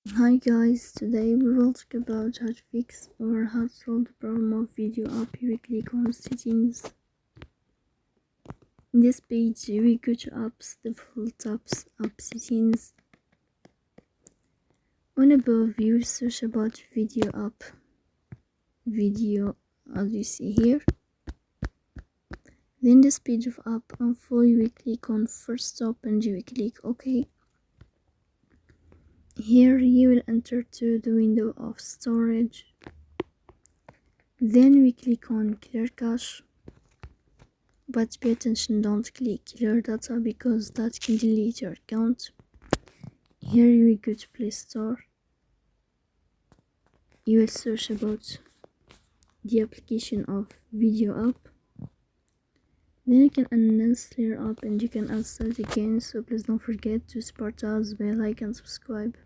Hi guys, today we will talk about how to fix or how to solve the problem of video app. We click on settings. In this page we go to apps, default apps, app settings. On above you will search about video app, video as you see here. Then this page of app info you will click on Forcestop and you will click OK. Here you will enter to the window of storage. Then we click on clear cache, but pay attention, don't click clear data because that can delete your account. Here you will go to Play Store. You will search about the application of video app. Then you can uninstall your app and you can install it again, so please don't forget to support us by like and subscribe.